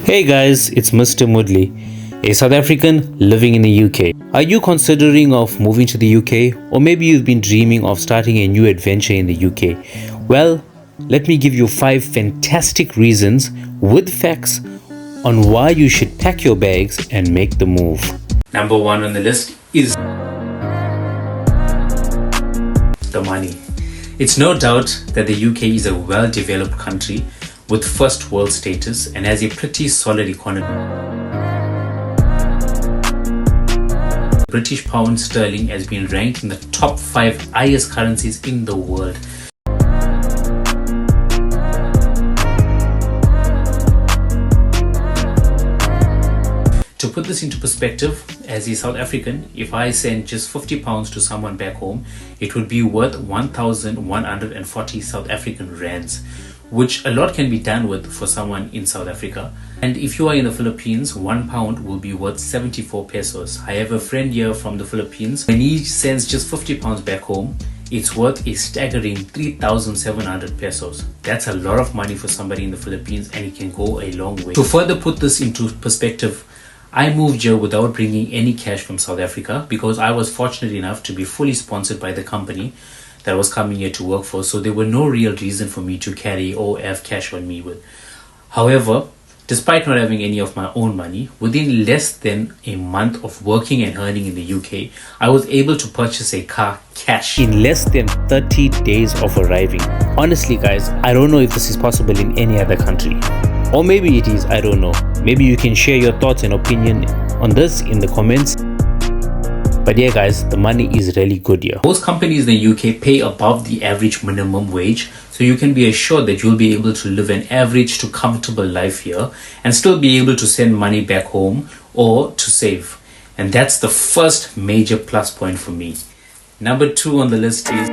Hey guys, it's Mr. Mudley, a South African living in the UK. Are you considering of moving to the UK, or maybe you've been dreaming of starting a new adventure in the UK? Well, let me give you 5 fantastic reasons with facts on why you should pack your bags and make the move. Number 1 on the list is the money. It's no doubt that the UK is a well-developed country with first world status and has a pretty solid economy. British pound sterling has been ranked in the top 5 highest currencies in the world. To put this into perspective, as a South African, if I send just £50 to someone back home, it would be worth 1,140 South African rands, which a lot can be done with for someone in South Africa. And if you are in the Philippines, £1 will be worth 74 pesos. I have a friend here from the Philippines. When he sends just £50 back home, it's worth a staggering 3,700 pesos. That's a lot of money for somebody in the Philippines, and it can go a long way. To further put this into perspective, I moved here without bringing any cash from South Africa because I was fortunate enough to be fully sponsored by the company that I was coming here to work for, so there were no real reason for me to carry or have cash on me with. However, despite not having any of my own money, within less than a month of working and earning in the UK, I was able to purchase a car cash in less than 30 days of arriving. Honestly guys, I don't know if this is possible in any other country. Or maybe it is, I don't know. Maybe you can share your thoughts and opinion on this in the comments. But yeah guys, the money is really good here. Most companies in the UK pay above the average minimum wage, so you can be assured that you'll be able to live an average to comfortable life here and still be able to send money back home or to save. And that's the first major plus point for me. Number 2 on the list is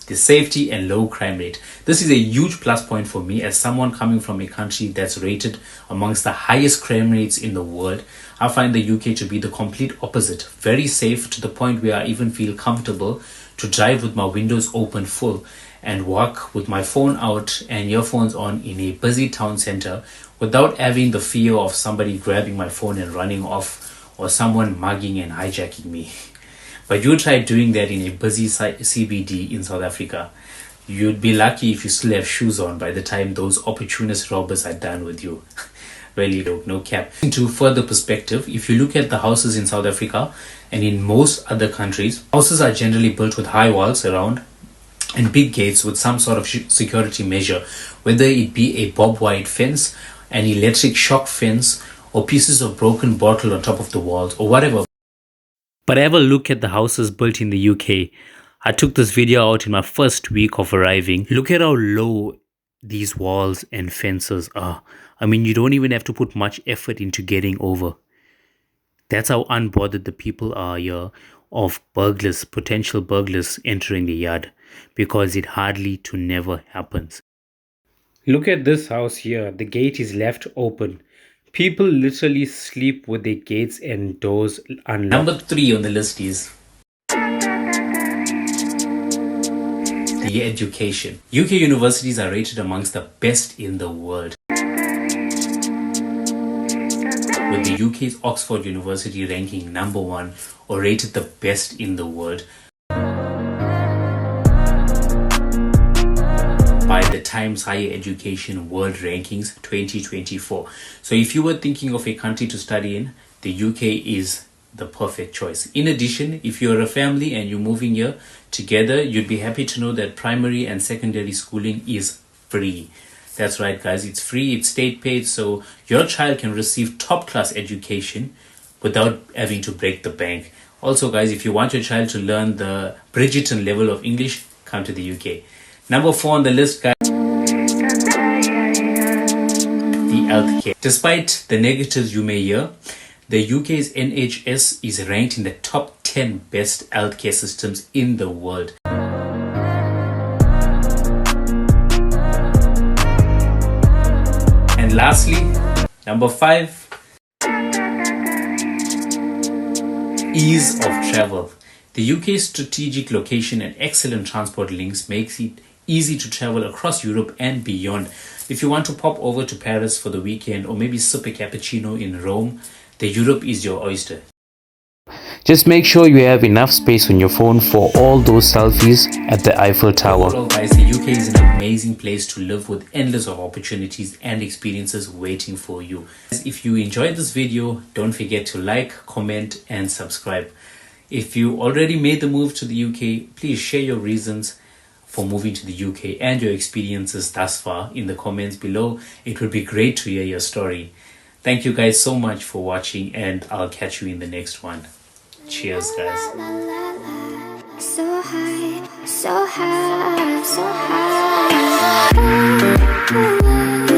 the safety and low crime rate. This is a huge plus point for me as someone coming from a country that's rated amongst the highest crime rates in the world. I find the UK to be the complete opposite. Very safe to the point where I even feel comfortable to drive with my windows open full and walk with my phone out and earphones on in a busy town center without having the fear of somebody grabbing my phone and running off or someone mugging and hijacking me. But you try doing that in a busy CBD in South Africa. You'd be lucky if you still have shoes on by the time those opportunist robbers are done with you. Really, no cap. Into further perspective, if you look at the houses in South Africa and in most other countries, houses are generally built with high walls around and big gates with some sort of security measure, whether it be a barbed wire fence, an electric shock fence, or pieces of broken bottle on top of the walls, or whatever. But have a look at the houses built in the UK. I took this video out in my first week of arriving. Look at how low these walls and fences are. I mean, you don't even have to put much effort into getting over. That's how unbothered the people are here of burglars, potential burglars entering the yard, because it hardly to never happens. Look at this house here. The gate is left open. People literally sleep with their gates and doors unlocked. Number 3 on the list is the education. UK universities are rated amongst the best in the world, with the UK's Oxford University ranking number 1 or rated the best in the world by the Times Higher Education World Rankings 2024. So if you were thinking of a country to study in, the UK is the perfect choice. In addition, if you're a family and you're moving here together, you'd be happy to know that primary and secondary schooling is free. That's right guys, it's free, it's state paid, so your child can receive top class education without having to break the bank. Also guys, if you want your child to learn the Bridgerton level of English, come to the UK. Number 4 on the list guys, the healthcare. Despite the negatives you may hear, the UK's NHS is ranked in the top 10 best healthcare systems in the world. And lastly, number 5, ease of travel. The UK's strategic location and excellent transport links makes it easy to travel across Europe and beyond. If you want to pop over to Paris for the weekend or maybe sip a cappuccino in Rome, the Europe is your oyster. Just make sure you have enough space on your phone for all those selfies at the Eiffel Tower. Overall, guys, the UK is an amazing place to live with endless of opportunities and experiences waiting for you. If you enjoyed this video, don't forget to like, comment and subscribe. If you already made the move to the UK, please share your reasons for moving to the UK and your experiences thus far in the comments below. It would be great to hear your story. Thank you guys so much for watching, and I'll catch you in the next one. Cheers, guys. So high, so high, so high.